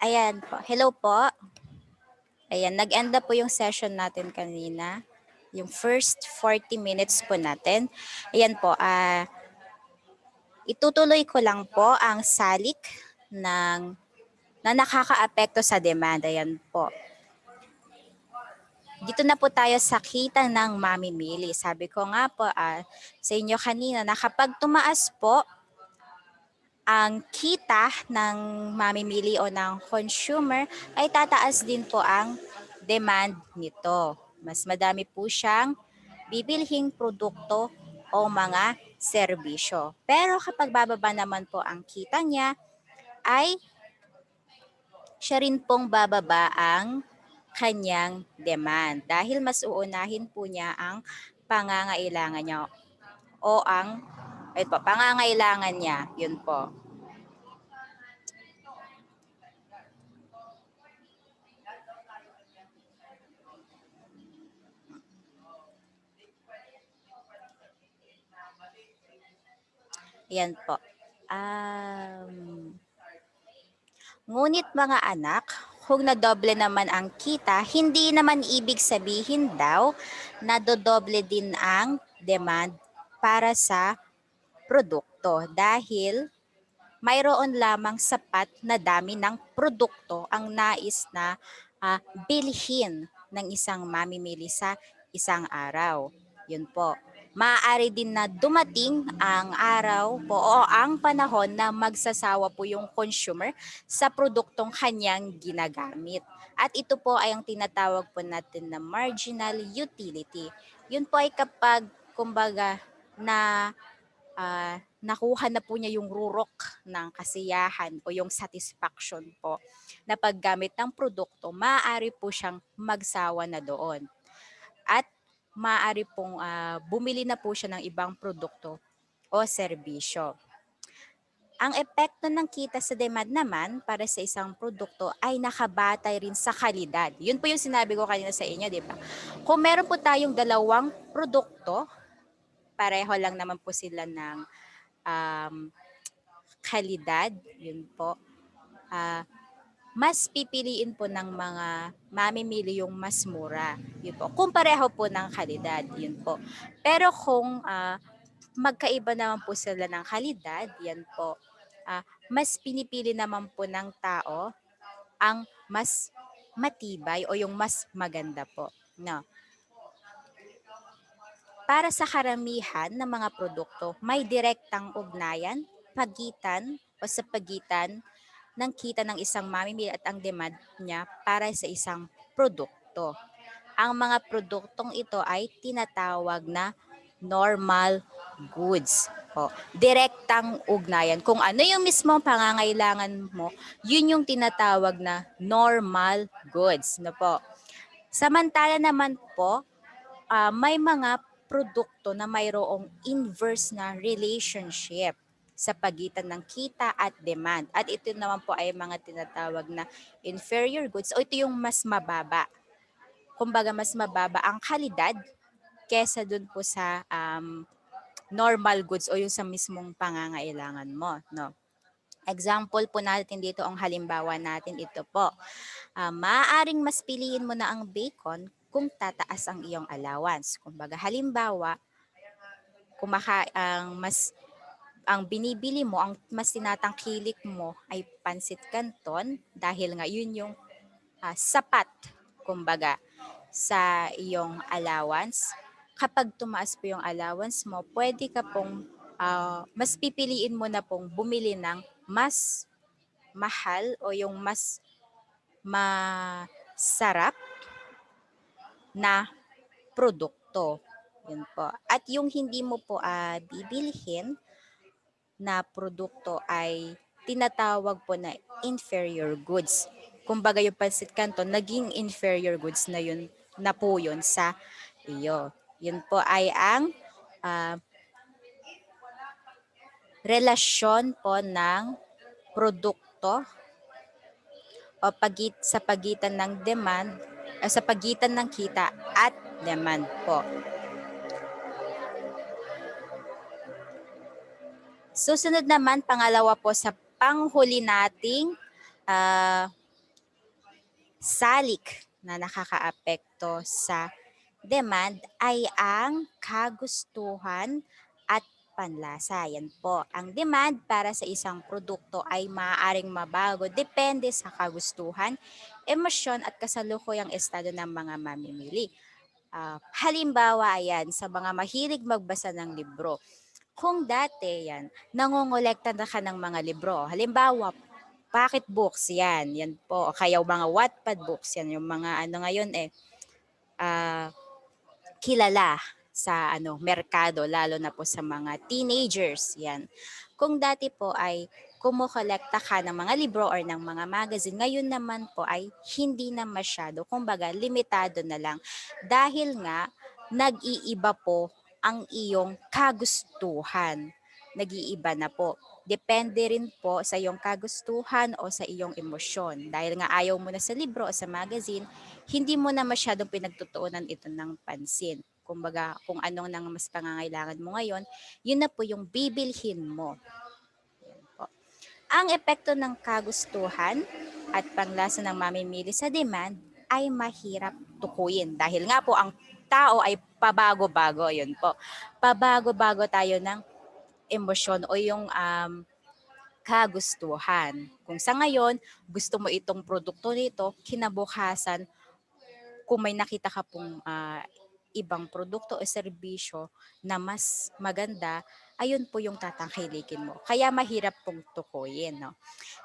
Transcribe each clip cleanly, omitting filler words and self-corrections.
Ayan po. Hello po. Ayan, nag-end na po yung session natin kanina. Yung first 40 minutes po natin. Ayan po, itutuloy ko lang po ang salik na nakakaapekto sa demand. Ayan po. Dito na po tayo sa kita ng mamimili. Sabi ko nga po sa inyo kanina na kapag tumaas po ang kita ng mamimili o ng consumer ay tataas din po ang demand nito. Mas madami po siyang bibilhing produkto o mga serbisyo. Pero kapag bababa naman po ang kita niya, ay siya rin pong bababa ang kanyang demand dahil mas uunahin po niya ang pangangailangan niya o ang pangangailangan niya, yun po. Yan po. Ngunit mga anak, kung nadoble naman ang kita, hindi naman ibig sabihin daw na dodoble din ang demand para sa produkto dahil mayroon lamang sapat na dami ng produkto ang nais na bilhin ng isang mamimili sa isang araw. Yun po. Maaari din na dumating ang araw po o ang panahon na magsasawa po yung consumer sa produktong kanyang ginagamit. At ito po ay ang tinatawag po natin na marginal utility. Yun po ay kapag kumbaga na nakuha na po niya yung rurok ng kasiyahan o yung satisfaction po na paggamit ng produkto, maaari po siyang magsawa na doon. At maaari pong bumili na po siya ng ibang produkto o serbisyo. Ang epekto ng kita sa demand naman para sa isang produkto ay nakabatay rin sa kalidad. Yun po yung sinabi ko kanina sa inyo, di ba? Kung meron po tayong dalawang produkto, pareho lang naman po sila ng um, kalidad, yun po. Mas pipiliin po ng mga mamimili yung mas mura. Yun po. Kung pareho po ng kalidad, yun po. Pero kung magkaiba naman po sila ng kalidad, yan po. Mas pinipili naman po ng tao ang mas matibay o yung mas maganda po. No. Para sa karamihan ng mga produkto, may direktang ugnayan, sa pagitan ng kita ng isang mamimili at ang demand niya para sa isang produkto. Ang mga produktong ito ay tinatawag na normal goods. Direktang ugnayan. Kung ano yung mismong pangangailangan mo, yun yung tinatawag na normal goods. No po. Samantala naman po, may mga produkto na mayroong inverse na relationship sa pagitan ng kita at demand. At ito naman po ay mga tinatawag na inferior goods o ito yung mas mababa. Kumbaga mas mababa ang kalidad kesa dun po sa normal goods o yung sa mismong pangangailangan mo. No? Example po natin dito, ang halimbawa natin ito po. Maaaring mas piliin mo na ang bacon kung tataas ang iyong allowance. Kumbaga halimbawa, ang binibili mo, ang mas tinatangkilik mo ay pansit canton dahil nga yun yung sapat kumbaga sa iyong allowance. Kapag tumaas po yung allowance mo, pwede ka pong mas pipiliin mo na pong bumili ng mas mahal o yung mas masarap na produkto. Yun po. At yung hindi mo po bibilhin na produkto ay tinatawag po na inferior goods. Kumbaga yung pansit canton, naging inferior goods na yun na po yun sa iyo. Yun po ay ang relasyon po ng produkto o sa pagitan ng demand, sa pagitan ng kita at demand po. Susunod naman, pangalawa po sa panghuli nating salik na nakakaapekto sa demand ay ang kagustuhan at panlasa. Yan po. Ang demand para sa isang produkto ay maaaring mabago depende sa kagustuhan, emosyon at kasalukuyang estado ng mga mamimili. Halimbawa, ayan, sa mga mahilig magbasa ng libro. Kung dati yan, nangongolekta na ka ng mga libro. Halimbawa, pocket books yan. Yan po. O kaya mga Wattpad books yan. Yung mga ano ngayon ah, kilala sa merkado lalo na po sa mga teenagers yan. Kung dati po ay kumokolekta ka ng mga libro or ng mga magazine, ngayon naman po ay hindi na masyado, kumbaga limitado na lang dahil nga nag-iiba po ang iyong kagustuhan. Nag-iiba na po. Depende rin po sa iyong kagustuhan o sa iyong emosyon. Dahil nga ayaw mo na sa libro o sa magazine, hindi mo na masyadong pinagtutuunan ito ng pansin. Kumbaga, kung anong nang mas pangangailangan mo ngayon, yun na po yung bibilhin mo. Yan po. Ang epekto ng kagustuhan at panglasa ng mamimili sa demand ay mahirap tukuyin dahil nga po ang tao ay pabago-bago. Yun po. Pabago-bago tayo ng emosyon o yung kagustuhan. Kung sa ngayon, gusto mo itong produkto nito, kinabukasan, kung may nakita ka pong ibang produkto o serbisyo na mas maganda, ayun po yung tatangkilikin mo. Kaya mahirap pong tukuyin. No?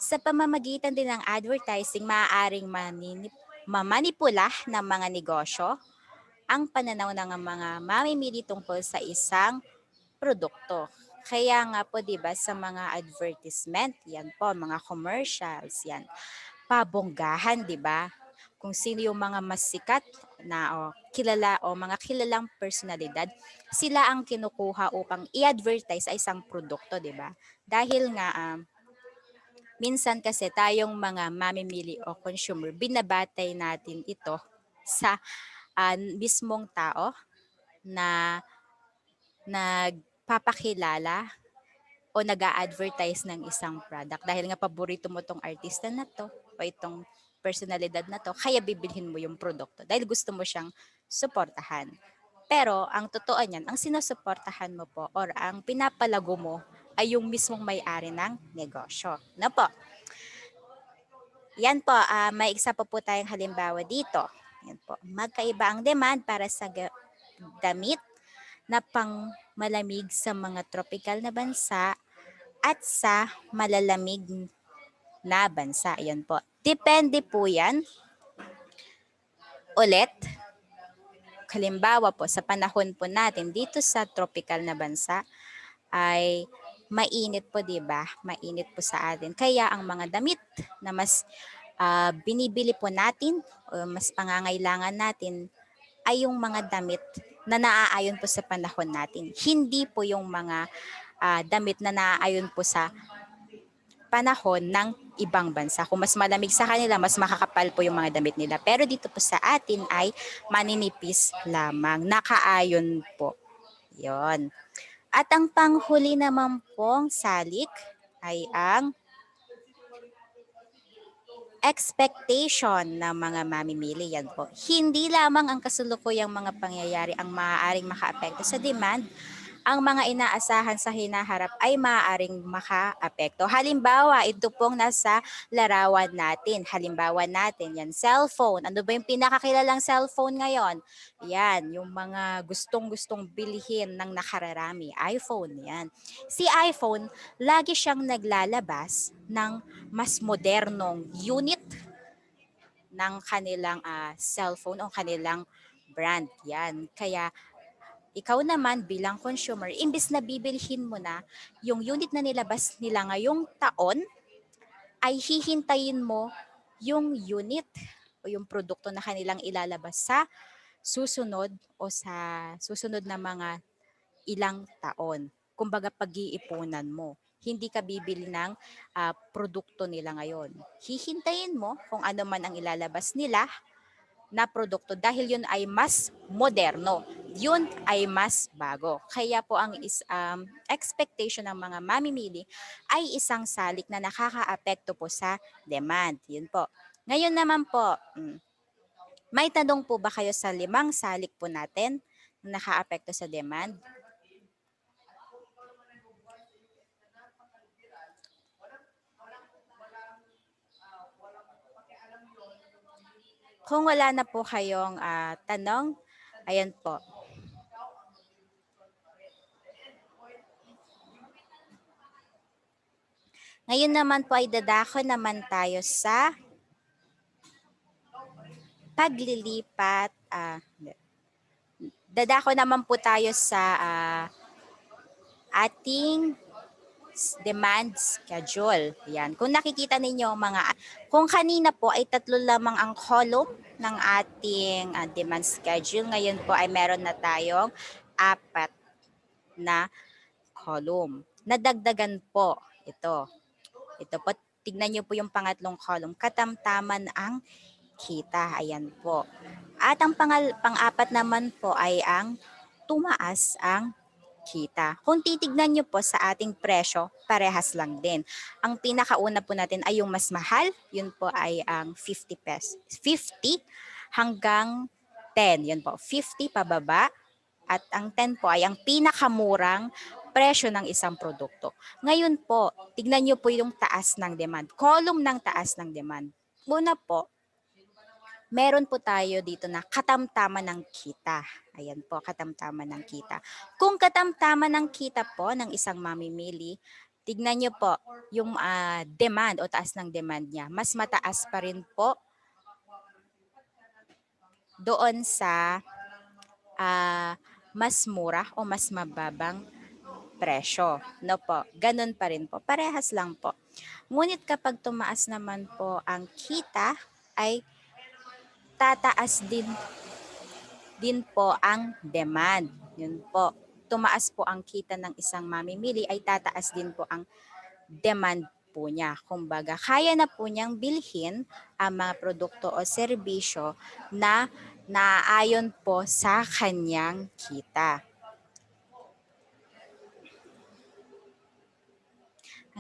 Sa pamamagitan din ng advertising, maaaring mamanipula ng mga negosyo ang pananaw ng mga mamimili tungkol sa isang produkto. Kaya nga po 'di ba sa mga advertisement, yan po, mga commercials, yan. Pabonggahan, 'di ba? Kung sino yung mga mas sikat na kilala o mga kilalang personalidad, sila ang kinukuha upang i-advertise sa isang produkto, 'di ba? Dahil nga minsan kasi tayong mga mamimili o consumer, binabatay natin ito sa mismong tao na nagpapakilala o nag-a-advertise ng isang product. Dahil nga paborito mo tong artista na to o itong personalidad na to, kaya bibilhin mo yung produkto dahil gusto mo siyang suportahan. Pero ang totoo niyan, ang sinusuportahan mo po or ang pinapalago mo ay yung mismong may-ari ng negosyo. Na po? Yan po, may isa pa po tayong halimbawa dito. Yan po. Magkaiba ang demand para sa damit na pang malamig sa mga tropical na bansa at sa malalamig na bansa. Ayan po. Depende po yan. Ulit, halimbawa po sa panahon po natin dito sa tropical na bansa ay mainit po, 'di ba? Mainit po sa atin. Kaya ang mga damit na mas binibili po natin o mas pangangailangan natin ay yung mga damit na naaayon po sa panahon natin. Hindi po yung mga damit na naaayon po sa panahon ng ibang bansa. Kung mas malamig sa kanila, mas makakapal po yung mga damit nila. Pero dito po sa atin ay maninipis lamang. Nakaayon po. Yon. At ang panghuli naman pong salik ay ang expectation ng mga mamimili. Yan po. Hindi lamang ang kasulukuyang mga pangyayari ang maaaring makaapekto sa demand, ang mga inaasahan sa hinaharap ay maaaring makaapekto. Halimbawa, ito pong nasa larawan natin. Halimbawa natin, yan, cellphone. Ano ba yung pinakakilalang cellphone ngayon? Yan, yung mga gustong-gustong bilhin ng nakararami. iPhone, yan. Si iPhone, lagi siyang naglalabas ng mas modernong unit ng kanilang cellphone o kanilang brand. Yan. Kaya ikaw naman bilang consumer, imbis na bibilhin mo na yung unit na nilabas nila ngayong taon, ay hihintayin mo yung unit o yung produkto na kanilang ilalabas sa susunod o sa susunod na mga ilang taon. Kumbaga pag-iipunan mo. Hindi ka bibili ng produkto nila ngayon. Hihintayin mo kung ano man ang ilalabas nila na produkto dahil yun ay mas moderno. Yun ay mas bago. Kaya po ang expectation ng mga mamimili ay isang salik na nakakaapekto po sa demand. Yun po. Ngayon naman po, may tanong po ba kayo sa 5 salik po natin na nakaapekto sa demand? Kung wala na po kayong tanong, ayan po. Ngayon naman po ay dadako naman tayo sa paglilipat. Dadako naman po tayo sa ating demand schedule. Yan. Kung nakikita ninyo kung kanina po ay 3 lamang ang column ng ating demand schedule, ngayon po ay meron na tayong 4 na column. Nadagdagan po ito. Ito po, tignan nyo po yung pangatlong column. Katamtaman ang kita. Ayan po. At ang pang-apat naman po ay ang tumaas ang kita. Kung titignan nyo po sa ating presyo, parehas lang din. Ang pinakauna po natin ay yung mas mahal. Yun po ay ang 50 pesos. 50 hanggang 10. Yun po, 50 pababa. At ang 10 po ay ang pinakamurang presyo ng isang produkto. Ngayon po, tignan nyo po yung taas ng demand. Column ng taas ng demand. Una po, meron po tayo dito na katamtaman ng kita. Ayan po, katamtaman ng kita. Kung katamtaman ng kita po ng isang mamimili, tignan nyo po yung demand o taas ng demand niya. Mas mataas pa rin po doon sa mas mura o mas mababang presyo. No po, ganun pa rin po. Parehas lang po. Ngunit kapag tumaas naman po ang kita, ay tataas din po ang demand. Yun po. Tumaas po ang kita ng isang mamimili, ay tataas din po ang demand po niya. Kumbaga, kaya na po niyang bilhin ang mga produkto o serbisyo na naayon po sa kanyang kita.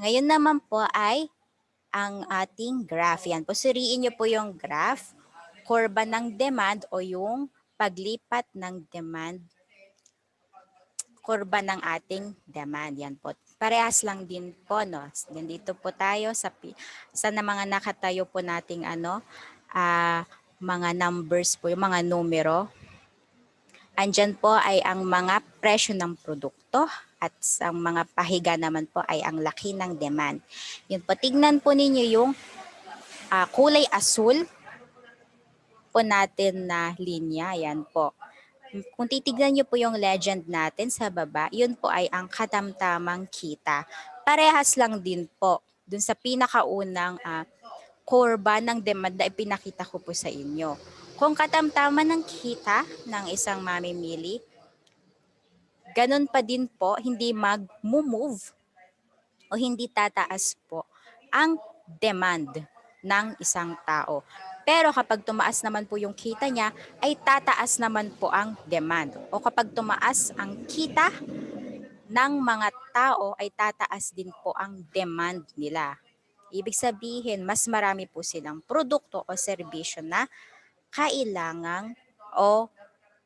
Ngayon naman po ay ang ating graph. Yan po, suriin niyo po yung graph, kurba ng demand o yung paglipat ng demand, kurba ng ating demand. Yan po. Parehas lang din po, no? Nandito po tayo sa mga nakatayo po nating mga numbers po, yung mga numero. Andyan po ay ang mga presyo ng produkto at ang mga pahiga naman po ay ang laki ng demand. Yun po, tignan po ninyo yung kulay asul po natin na linya. Yan po. Kung titignan nyo po yung legend natin sa baba, yun po ay ang katamtamang kita. Parehas lang din po dun sa pinakaunang kurba ng demand na ipinakita ko po sa inyo. Kung katamtaman ng kita ng isang mamimili, ganun pa din po, hindi mag-move o hindi tataas po ang demand ng isang tao. Pero kapag tumaas naman po yung kita niya, ay tataas naman po ang demand. O kapag tumaas ang kita ng mga tao, ay tataas din po ang demand nila. Ibig sabihin, mas marami po silang produkto o serbisyo na kailangang o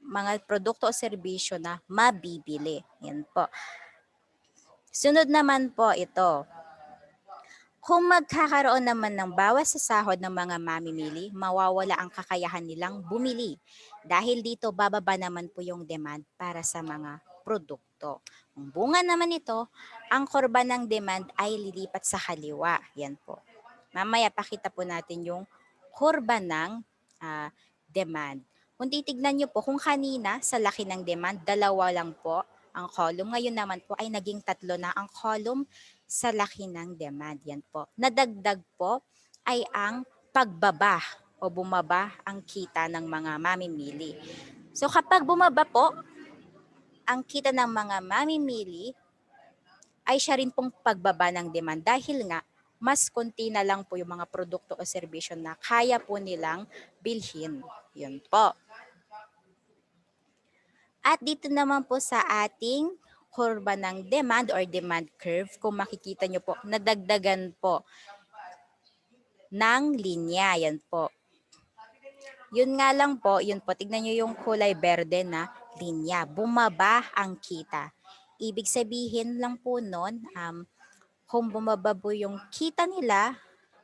mga produkto o serbisyo na mabibili. Yan po. Sunod naman po ito. Kung magkakaroon naman ng bawas sa sahod ng mga mamimili, mawawala ang kakayahan nilang bumili. Dahil dito, bababa naman po yung demand para sa mga produkto. Ang bunga naman ito, ang kurba ng demand ay lilipat sa kaliwa. Yan po. Mamaya pakita po natin yung kurba ng demand. Kung titignan nyo po, kung kanina sa laki ng demand, 2 lang po ang column. Ngayon naman po ay naging 3 na ang column sa laki ng demand. Yan po. Nadagdag po ay ang pagbaba o bumaba ang kita ng mga mamimili. So kapag bumaba po ang kita ng mga mamimili, ay siya rin pong pagbaba ng demand dahil nga mas konti na lang po yung mga produkto o serbisyo na kaya po nilang bilhin. Yun po. At dito naman po sa ating kurba ng demand or demand curve, kung makikita nyo po, nadagdagan po ng linya. Yan po. Yun nga lang po, yun po, tignan nyo yung kulay berde na linya. Bumaba ang kita. Ibig sabihin lang po nun, kung bumaba po yung kita nila,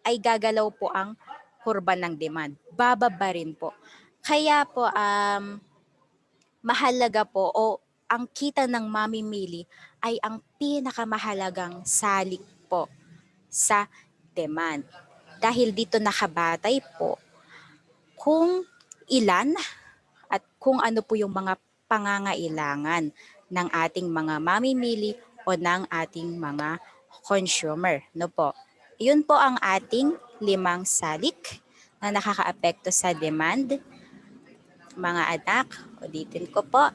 ay gagalaw po ang kurba ng demand. Bababa rin po. Kaya po, mahalaga po o ang kita ng mamimili ay ang pinakamahalagang salik po sa demand. Dahil dito nakabatay po kung ilan at kung ano po yung mga pangangailangan ng ating mga mamimili o ng ating mga consumer. No po? Yun po ang ating 5 salik na nakakaapekto sa demand. Mga anak, ulitin ko po,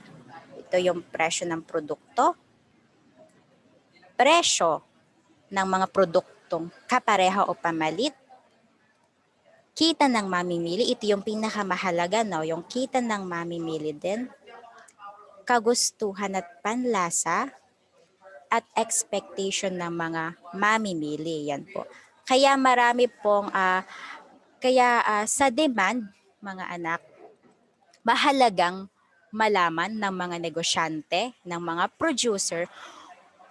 ito yung presyo ng produkto, presyo ng mga produktong kapareha o pamalit, kita ng mamimili, ito yung pinakamahalaga, no? Yung kita ng mamimili din, kagustuhan at panlasa, at expectation ng mga mamimili. Yan po. Kaya marami pong, sa demand, mga anak, mahalagang malaman ng mga negosyante, ng mga producer,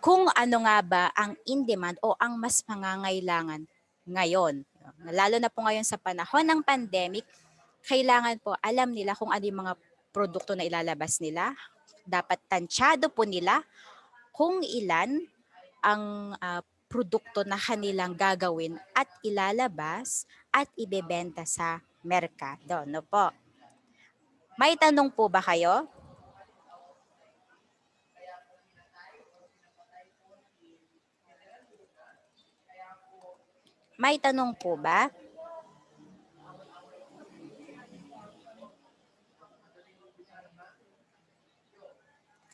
kung ano nga ba ang in-demand o ang mas pangangailangan ngayon. Lalo na po ngayon sa panahon ng pandemic, kailangan po alam nila kung ano yung mga produkto na ilalabas nila. Dapat tansyado po nila kung ilan ang produkto na kanilang gagawin at ilalabas at ibebenta sa merkado. No po? May tanong po ba kayo? May tanong po ba?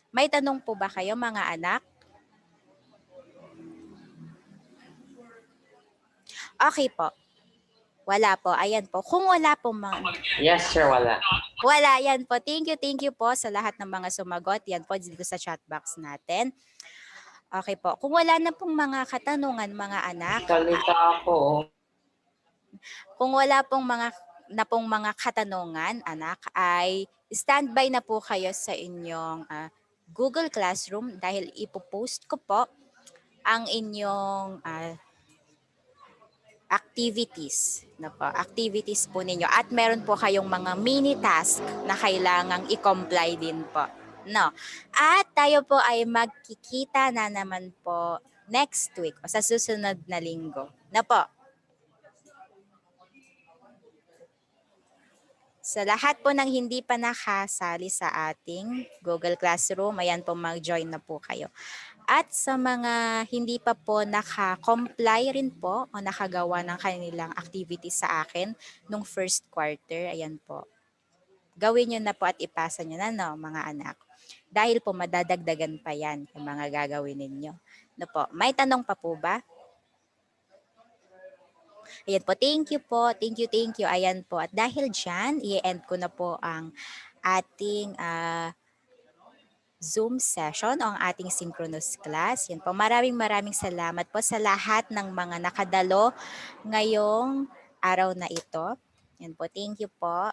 May tanong po ba kayo mga anak? Okay po. Wala po. Ayan po. Kung wala po mga... Yes, sir, wala. Wala. Yan po. Thank you po sa lahat ng mga sumagot. Yan po dito sa chat box natin. Okay po. Kung wala na pong mga katanungan mga anak, Salita ako. kung wala pong mga katanungan, anak, ay standby na po kayo sa inyong Google Classroom dahil ipopost ko po ang inyong activities. Activities po ninyo. At meron po kayong mga mini task na kailangang i-comply din po. No. At tayo po ay magkikita na naman po next week o sa susunod na linggo. Na po. Sa lahat po ng hindi pa nakasali sa ating Google Classroom, ayan po mag-join na po kayo. At sa mga hindi pa po naka-comply rin po o nakagawa ng kanilang activities sa akin nung first quarter, ayan po. Gawin nyo na po at ipasa nyo na, no, mga anak. Dahil po madadagdagan pa yan yung mga gagawin ninyo. No po, may tanong pa po ba? Ayan po, thank you po. Thank you. Ayan po. At dahil dyan, i-end ko na po ang ating Zoom session o ang ating synchronous class. Yan po, maraming salamat po sa lahat ng mga nakadalo ngayong araw na ito. Yan po, thank you po.